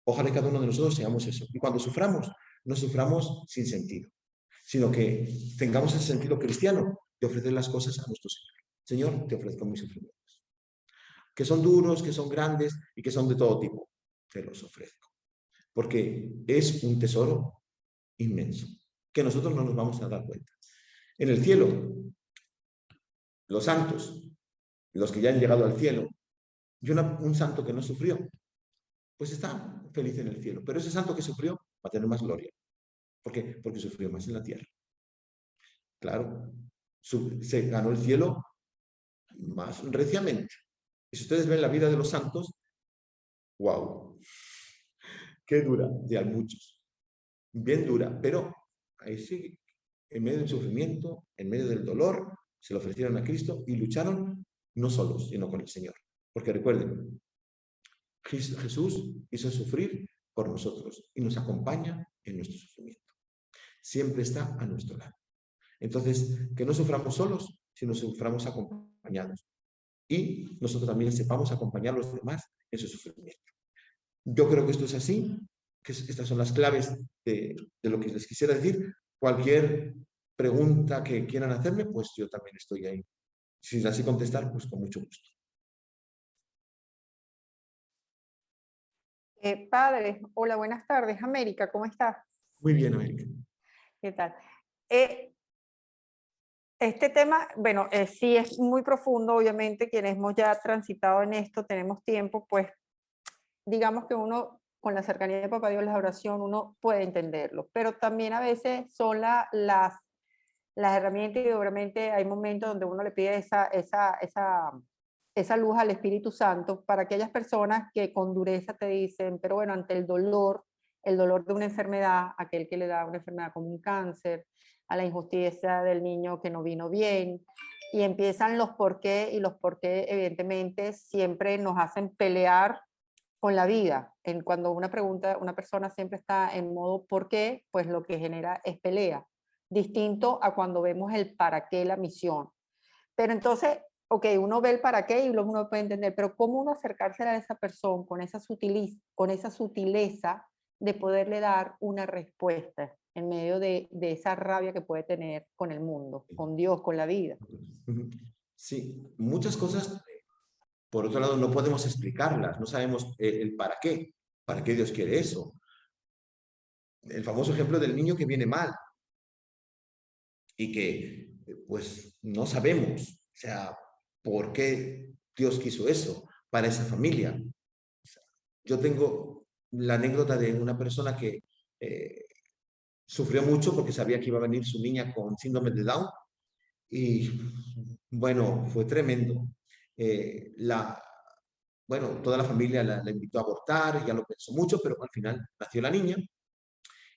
Ojalá cada uno de nosotros seamos eso. Y cuando suframos, no suframos sin sentido, sino que tengamos ese sentido cristiano de ofrecer las cosas a nuestro Señor. Señor, te ofrezco mis sufrimientos, que son duros, que son grandes y que son de todo tipo. Te los ofrezco, porque es un tesoro inmenso, que nosotros no nos vamos a dar cuenta. En el cielo, los santos, los que ya han llegado al cielo, y un santo que no sufrió, pues está feliz en el cielo. Pero ese santo que sufrió va a tener más gloria. ¿Por qué? Porque sufrió más en la tierra. Claro, se ganó el cielo más reciamente. Y si ustedes ven la vida de los santos, wow, qué dura, ya muchos. Bien dura, pero ahí sí, en medio del sufrimiento, en medio del dolor, se lo ofrecieron a Cristo y lucharon no solos, sino con el Señor. Porque recuerden, Jesús hizo sufrir por nosotros y nos acompaña en nuestro sufrimiento. Siempre está a nuestro lado. Entonces, que no suframos solos, sino suframos acompañados. Y nosotros también sepamos acompañar a los demás en su sufrimiento. Yo creo que esto es así, que estas son las claves de lo que les quisiera decir. Cualquier pregunta que quieran hacerme, pues yo también estoy ahí. Si es así contestar, pues con mucho gusto. Padre, hola, buenas tardes. América, ¿cómo estás? Muy bien, América. ¿Qué tal? Este tema, bueno, sí es muy profundo, obviamente, quienes hemos ya transitado en esto, tenemos tiempo, pues digamos que uno, con la cercanía de Papá Dios, la oración, uno puede entenderlo, pero también a veces son las herramientas y obviamente hay momentos donde uno le pide esa luz al Espíritu Santo para aquellas personas que con dureza te dicen, pero bueno, ante el dolor de una enfermedad, aquel que le da una enfermedad como un cáncer, a la injusticia del niño que no vino bien, y empiezan los por qué, y los por qué evidentemente siempre nos hacen pelear con la vida. Cuando una persona siempre está en modo por qué, pues lo que genera es pelea, distinto a cuando vemos el para qué, la misión. Pero entonces, ok, uno ve el para qué y luego uno puede entender, pero ¿cómo uno acercarse a esa persona con esa sutileza de poderle dar una respuesta en medio de esa rabia que puede tener con el mundo, con Dios, con la vida? Sí, muchas cosas, por otro lado, no podemos explicarlas, no sabemos el para qué Dios quiere eso. El famoso ejemplo del niño que viene mal y que, pues, no sabemos, o sea, por qué Dios quiso eso para esa familia. Yo tengo la anécdota de una persona que sufrió mucho porque sabía que iba a venir su niña con síndrome de Down y, bueno, fue tremendo. La, bueno, toda la familia la invitó a abortar, ya lo pensó mucho, pero al final nació la niña.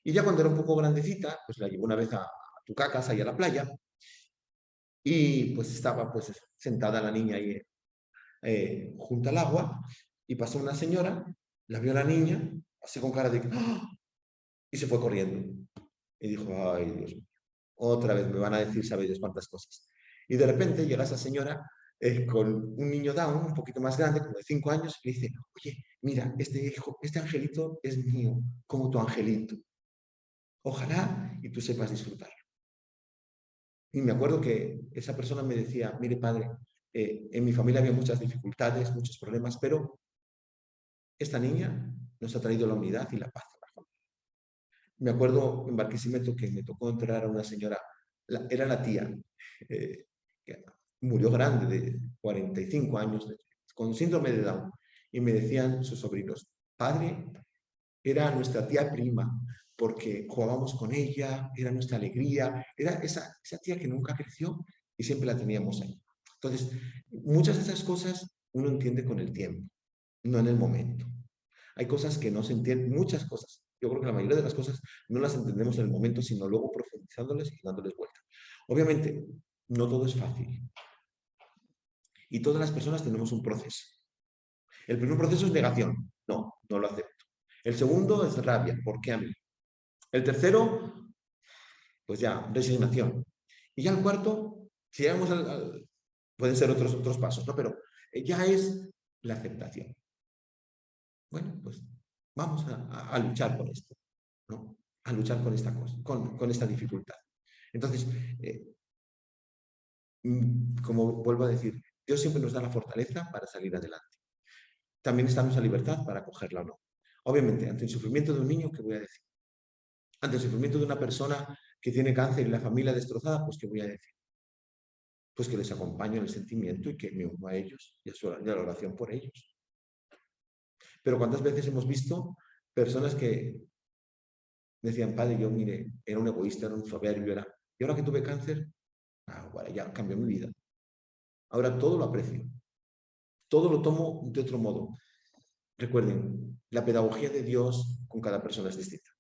Y ya cuando era un poco grandecita, pues la llevó una vez a Tucacas, ahí a la playa, y pues estaba pues sentada la niña ahí junto al agua, y pasó una señora, la vio a la niña, así con cara de ¡ah! Y se fue corriendo. Y dijo, ay Dios mío, otra vez me van a decir, sabéis cuántas cosas. Y de repente llega esa señora con un niño Down, un poquito más grande, como de 5 años, y le dice, oye, mira, este angelito es mío, como tu angelito. Ojalá y tú sepas disfrutar. Y me acuerdo que esa persona me decía, mire padre, en mi familia había muchas dificultades, muchos problemas, pero esta niña nos ha traído la unidad y la paz a la familia. Me acuerdo en Barquisimeto que me tocó enterrar a una señora, era la tía, que murió grande, de 45 años, con síndrome de Down, y me decían sus sobrinos, padre, era nuestra tía prima, porque jugábamos con ella, era nuestra alegría, era esa tía que nunca creció y siempre la teníamos ahí. Entonces, muchas de esas cosas uno entiende con el tiempo, no en el momento. Hay cosas que no se entienden, muchas cosas. Yo creo que la mayoría de las cosas no las entendemos en el momento, sino luego profundizándoles y dándoles vuelta. Obviamente, no todo es fácil. Y todas las personas tenemos un proceso. El primer proceso es negación. No, no lo acepto. El segundo es rabia. ¿Por qué a mí? El tercero, pues ya, resignación. Y ya el cuarto, si llegamos pueden ser otros pasos, ¿no? Pero ya es la aceptación. Bueno, pues vamos a luchar con esto, ¿no? A luchar con esta cosa, con esta dificultad. Entonces, como vuelvo a decir, Dios siempre nos da la fortaleza para salir adelante. También está nuestra libertad para cogerla o no. Obviamente, ante el sufrimiento de un niño, ¿qué voy a decir? Ante el sufrimiento de una persona que tiene cáncer y la familia destrozada, pues ¿qué voy a decir? Pues que les acompaño en el sentimiento y que me uno a ellos y a la oración por ellos. Pero ¿cuántas veces hemos visto personas que decían, padre, yo, mire, era un egoísta, era un soberbio, y ahora que tuve cáncer, bueno, ya cambió mi vida. Ahora todo lo aprecio, todo lo tomo de otro modo. Recuerden, la pedagogía de Dios con cada persona es distinta.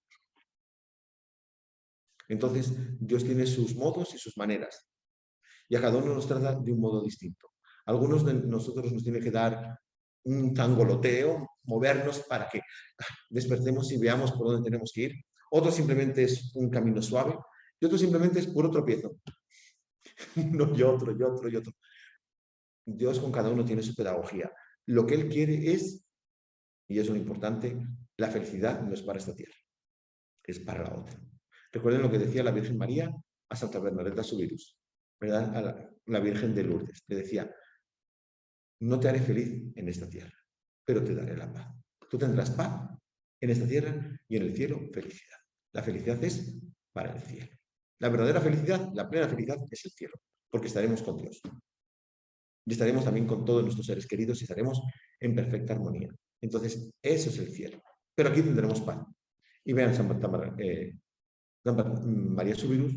Entonces, Dios tiene sus modos y sus maneras, y a cada uno nos trata de un modo distinto. Algunos de nosotros nos tiene que dar un tangoloteo, movernos para que despertemos y veamos por dónde tenemos que ir. Otro simplemente es un camino suave, y otro simplemente es puro tropiezo. Uno y otro, y otro, y otro. Dios con cada uno tiene su pedagogía. Lo que Él quiere es, y eso es lo importante, la felicidad no es para esta tierra, es para la otra. Recuerden lo que decía la Virgen María a Santa Bernadetta Subirus, ¿verdad? A la Virgen de Lourdes. Le decía, no te haré feliz en esta tierra, pero te daré la paz. Tú tendrás paz en esta tierra y en el cielo felicidad. La felicidad es para el cielo. La verdadera felicidad, la plena felicidad es el cielo, porque estaremos con Dios. Y estaremos también con todos nuestros seres queridos y estaremos en perfecta armonía. Entonces, eso es el cielo. Pero aquí tendremos paz. Y vean Santa María Subirus,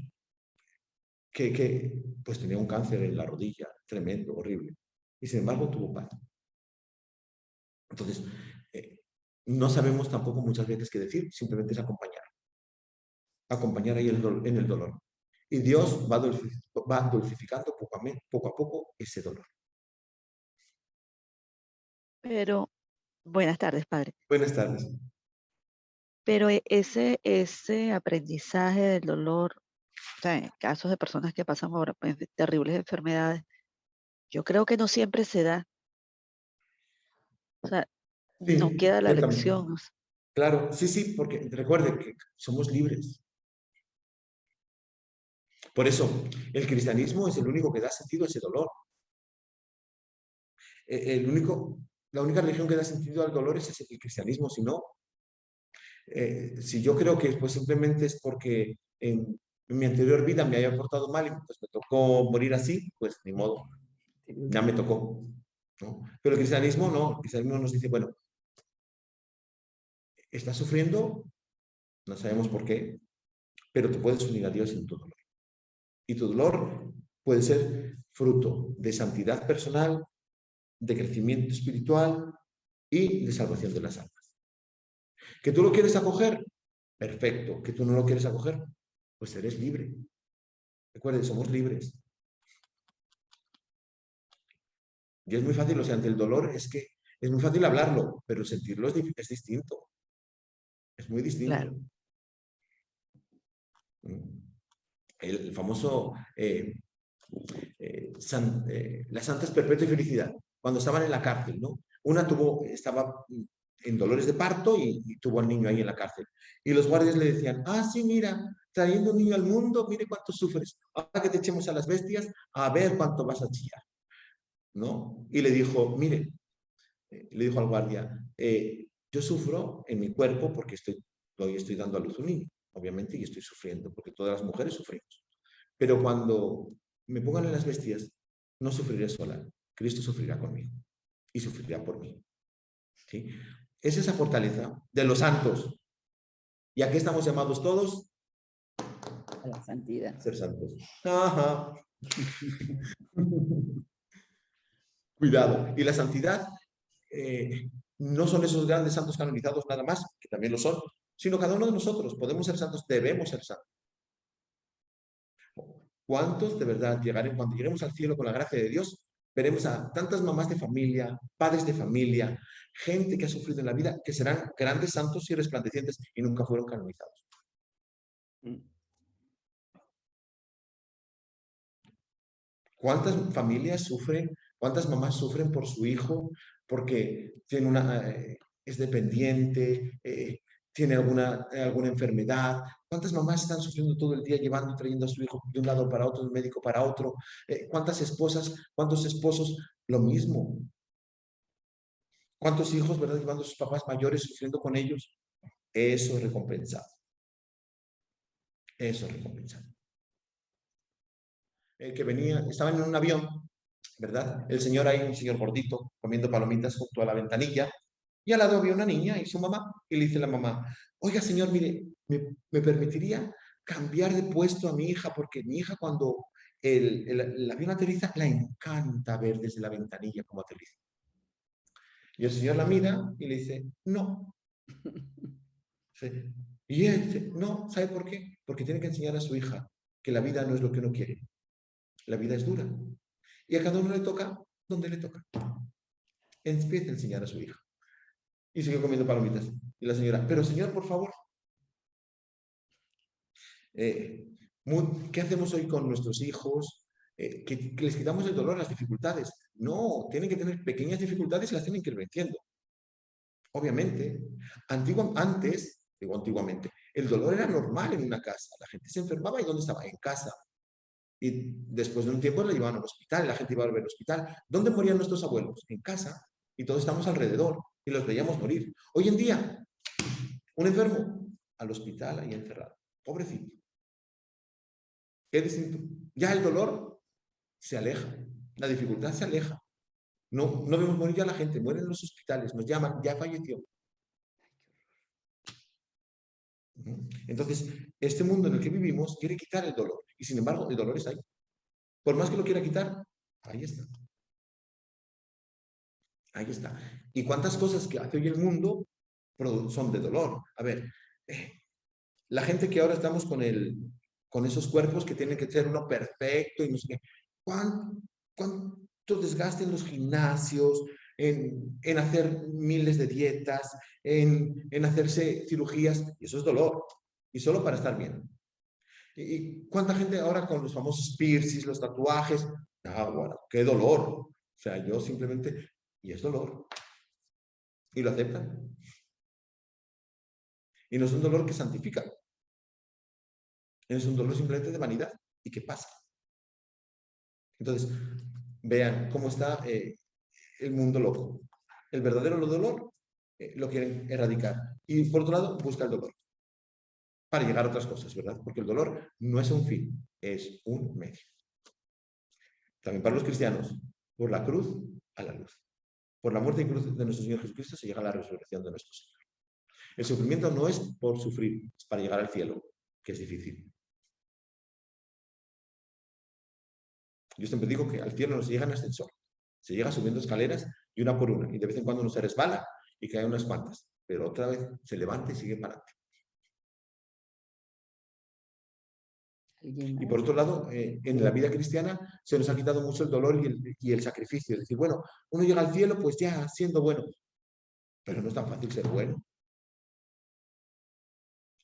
que pues tenía un cáncer en la rodilla, tremendo, horrible. Y sin embargo tuvo paz. Entonces, no sabemos tampoco muchas veces qué decir, simplemente es acompañar. Acompañar ahí en el dolor. Y Dios va dulcificando poco a poco ese dolor. Pero, buenas tardes, padre. Buenas tardes. Pero ese aprendizaje del dolor, o sea, en casos de personas que pasan por pues, terribles enfermedades, yo creo que no siempre se da. O sea, no Sí, queda la ciertamente. lección. O sea, Claro, sí, sí, porque recuerde que somos libres. Por eso, el cristianismo es el único que da sentido a ese dolor. La única religión que da sentido al dolor es el cristianismo, si no, si yo creo que pues simplemente es porque en mi anterior vida me había portado mal y pues me tocó morir así, pues ni modo, ya me tocó, ¿no? Pero el cristianismo no, el cristianismo nos dice, bueno, estás sufriendo, no sabemos por qué, pero te puedes unir a Dios en tu dolor. Y tu dolor puede ser fruto de santidad personal, de crecimiento espiritual y de salvación de las almas. ¿Que tú lo quieres acoger? Perfecto. ¿Que tú no lo quieres acoger? Pues eres libre. Recuerden, somos libres. Y es muy fácil, o sea, ante el dolor es que es muy fácil hablarlo, pero sentirlo es distinto. Es muy distinto. claro. El famoso las santas perpetua y felicidad, cuando estaban en la cárcel, ¿no? Una estaba en dolores de parto y tuvo al niño ahí en la cárcel. Y los guardias le decían, sí, mira, trayendo un niño al mundo, mire cuánto sufres. Ahora que te echemos a las bestias, a ver cuánto vas a chillar, ¿no? Y le dijo, mire, le dijo al guardia, yo sufro en mi cuerpo porque hoy estoy dando a luz un niño, obviamente, y estoy sufriendo, porque todas las mujeres sufrimos. Pero cuando me pongan en las bestias, no sufriré sola. Cristo sufrirá conmigo y sufrirá por mí. ¿Sí? Es esa fortaleza de los santos. ¿Y a qué estamos llamados todos? A la santidad. A ser santos. Ajá. Cuidado. Y la santidad no son esos grandes santos canonizados nada más, que también lo son, sino cada uno de nosotros. Podemos ser santos, debemos ser santos. ¿Cuántos de verdad llegaremos, cuando lleguemos al cielo con la gracia de Dios, veremos a tantas mamás de familia, padres de familia, gente que ha sufrido en la vida, que serán grandes santos y resplandecientes y nunca fueron canonizados? ¿Cuántas familias sufren, cuántas mamás sufren por su hijo porque tiene es dependiente, tiene alguna enfermedad. ¿Cuántas mamás están sufriendo todo el día llevando y trayendo a su hijo de un lado para otro, de un médico para otro? ¿Cuántas esposas, cuántos esposos? Lo mismo. ¿Cuántos hijos, verdad, llevando a sus papás mayores, sufriendo con ellos? Eso es recompensado. Eso es recompensado. El que venía, estaban en un avión, ¿verdad? El señor ahí, un señor gordito, comiendo palomitas junto a la ventanilla, y al lado había una niña y su mamá, y le dice la mamá, oiga señor, mire, ¿me permitiría cambiar de puesto a mi hija? Porque mi hija cuando el avión aterriza, la encanta ver desde la ventanilla cómo aterriza. Y el señor la mira y le dice, no. Sí. Y él dice, no, ¿sabe por qué? Porque tiene que enseñar a su hija que la vida no es lo que uno quiere. La vida es dura. Y a cada uno le toca donde le toca. Empieza a enseñar a su hija. Y siguió comiendo palomitas. Y la señora, pero señor, por favor, ¿qué hacemos hoy con nuestros hijos? Que les quitamos el dolor, las dificultades. No, tienen que tener pequeñas dificultades y las tienen que ir venciendo. Obviamente, antiguamente, el dolor era normal en una casa. La gente se enfermaba y ¿dónde estaba? En casa. Y después de un tiempo la llevaban al hospital, la gente iba a ver al hospital. ¿Dónde morían nuestros abuelos? En casa. Y todos estamos alrededor y los veíamos morir. Hoy en día, un enfermo al hospital ahí encerrado. Pobrecito. ¿Qué distinto? Ya el dolor se aleja, la dificultad se aleja. No vemos morir ya a la gente, mueren en los hospitales, nos llaman, ya falleció. Entonces, este mundo en el que vivimos quiere quitar el dolor. Y sin embargo, el dolor está ahí. Por más que lo quiera quitar, ahí está. Ahí está. ¿Y cuántas cosas que hace hoy el mundo son de dolor? A ver, la gente que ahora estamos con esos cuerpos que tienen que ser uno perfecto y no sé qué. ¿Cuánto desgaste en los gimnasios, en hacer miles de dietas, en hacerse cirugías? Y eso es dolor. Y solo para estar bien. ¿Y cuánta gente ahora con los famosos piercings, los tatuajes? Ah, bueno, qué dolor. O sea, yo simplemente... Y es dolor. Y lo aceptan. Y no es un dolor que santifica. Es un dolor simplemente de vanidad. ¿Y qué pasa? Entonces, vean cómo está el mundo loco. El verdadero dolor lo quieren erradicar. Y por otro lado, busca el dolor. Para llegar a otras cosas, ¿verdad? Porque el dolor no es un fin, es un medio. También para los cristianos, por la cruz a la luz. Por la muerte y cruz de nuestro Señor Jesucristo se llega a la resurrección de nuestro Señor. El sufrimiento no es por sufrir, es para llegar al cielo, que es difícil. Yo siempre digo que al cielo no se llega en ascensor, se llega subiendo escaleras y una por una, y de vez en cuando uno se resbala y cae unas cuantas, pero otra vez se levanta y sigue para adelante. Y por otro lado, en la vida cristiana se nos ha quitado mucho el dolor y el sacrificio. Es decir, bueno, uno llega al cielo pues ya siendo bueno, pero no es tan fácil ser bueno.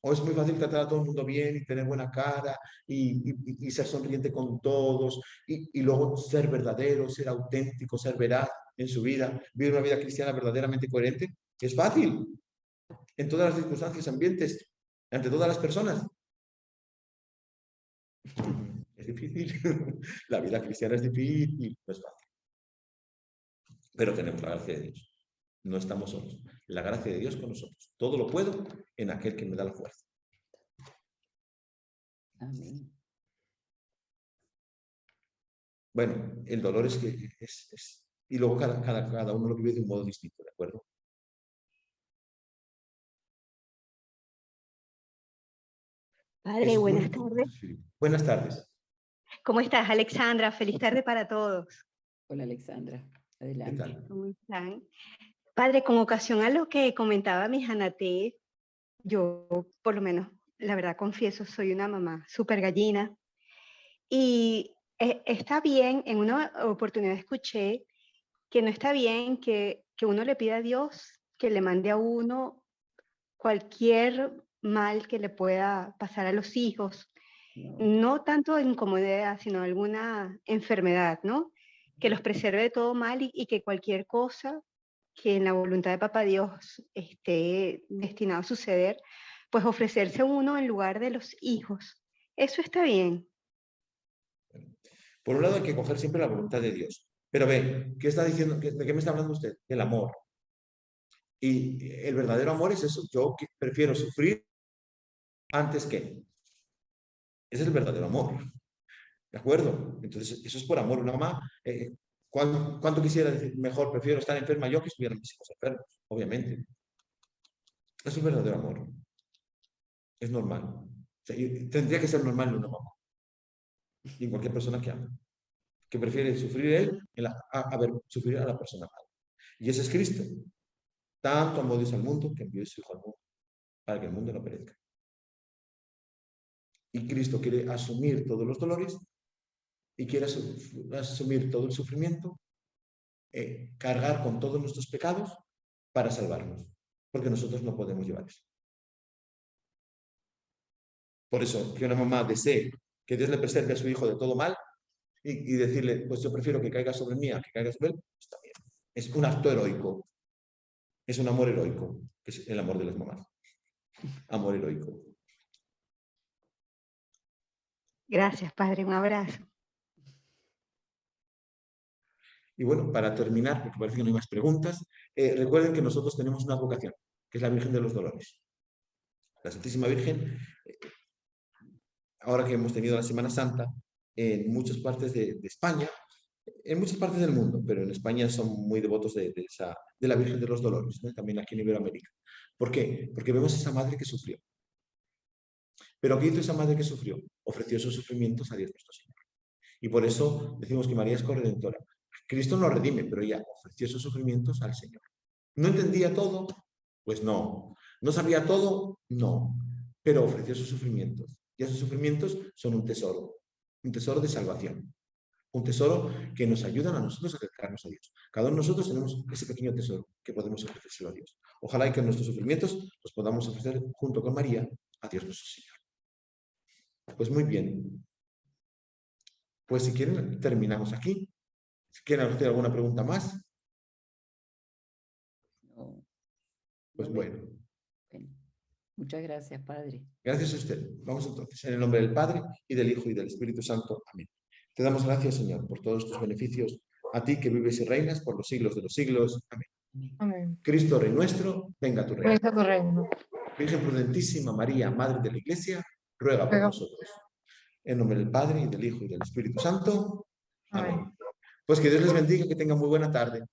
O es muy fácil tratar a todo el mundo bien y tener buena cara y ser sonriente con todos y luego ser verdadero, ser auténtico, ser veraz en su vida, vivir una vida cristiana verdaderamente coherente. Es fácil en todas las circunstancias, ambientes, ante todas las personas. Es difícil. La vida cristiana es difícil, no es fácil. Pero tenemos la gracia de Dios. No estamos solos. La gracia de Dios con nosotros. Todo lo puedo en aquel que me da la fuerza. Amén. Bueno, el dolor es que es... Y luego cada uno lo vive de un modo distinto, ¿de acuerdo? Padre, Es buenas único. tardes. Sí. Buenas tardes. ¿Cómo estás, Alexandra? Feliz tarde para todos. Hola, Alexandra. ¿Qué Adelante. tal? ¿Cómo están? Padre, con ocasión a lo que comentaba mi Janate, yo, por lo menos, la verdad confieso, soy una mamá súper gallina. Y está bien, en una oportunidad escuché que no está bien que uno le pida a Dios que le mande a uno cualquier mal que le pueda pasar a los hijos. No. No tanto incomodidad, sino alguna enfermedad, ¿no? Que los preserve de todo mal y que cualquier cosa que en la voluntad de Papá Dios esté destinado a suceder, pues ofrecerse uno en lugar de los hijos. Eso está bien. Por un lado hay que coger siempre la voluntad de Dios. Pero ve, ¿qué está diciendo? ¿De qué me está hablando usted? Del amor. Y el verdadero amor es eso. Yo prefiero sufrir antes que. Ese es el verdadero amor. ¿De acuerdo? Entonces, eso es por amor. Una mamá, ¿cuánto quisiera decir? Mejor prefiero estar enferma yo que estuvieran mis hijos enfermos, obviamente. Es un verdadero amor. Es normal. O sea, tendría que ser normal en una mamá. Y en cualquier persona que ama. Que prefiere sufrir él sufrir a la persona mala. Y ese es Cristo. Tanto amó Dios al mundo que envió a su Hijo al mundo para que el mundo no perezca. Y Cristo quiere asumir todos los dolores y quiere asumir todo el sufrimiento, cargar con todos nuestros pecados para salvarnos, porque nosotros no podemos llevar eso. Por eso, que una mamá desee que Dios le preserve a su hijo de todo mal y decirle, pues yo prefiero que caiga sobre mí a que caiga sobre él, está bien. Es un acto heroico. Es un amor heroico, que es el amor de las mamás. Amor heroico. Gracias, Padre. Un abrazo. Y bueno, para terminar, porque parece que no hay más preguntas, recuerden que nosotros tenemos una vocación, que es la Virgen de los Dolores. La Santísima Virgen, ahora que hemos tenido la Semana Santa, en muchas partes de España, en muchas partes del mundo, pero en España son muy devotos de la Virgen de los Dolores, ¿no? También aquí en Iberoamérica. ¿Por qué? Porque vemos a esa madre que sufrió. ¿Pero qué hizo esa madre que sufrió? Ofreció sus sufrimientos a Dios nuestro Señor. Y por eso decimos que María es corredentora. Cristo nos redime, pero ella ofreció sus sufrimientos al Señor. ¿No entendía todo? Pues no. ¿No sabía todo? No. Pero ofreció sus sufrimientos. Y esos sufrimientos son un tesoro de salvación. Un tesoro que nos ayudan a nosotros a acercarnos a Dios. Cada uno de nosotros tenemos ese pequeño tesoro que podemos ofrecérselo a Dios. Ojalá y que nuestros sufrimientos los podamos ofrecer junto con María a Dios nuestro Señor. Pues muy bien. Pues si quieren, terminamos aquí. Si quieren hacer alguna pregunta más, No, pues no bueno. bueno. Muchas gracias, Padre. Gracias a usted. Vamos entonces, en el nombre del Padre, y del Hijo, y del Espíritu Santo. Amén. Te damos gracias, Señor, por todos tus beneficios, a ti que vives y reinas por los siglos de los siglos. Amén. Amén. Amén. Cristo, Rey nuestro, venga a tu reino. Venga tu reino. Virgen prudentísima María, Madre de la Iglesia, ruega por Ruega. nosotros. En nombre del Padre, y del Hijo, y del Espíritu Santo. Amén. Amén. Pues que Dios les bendiga, que tengan muy buena tarde.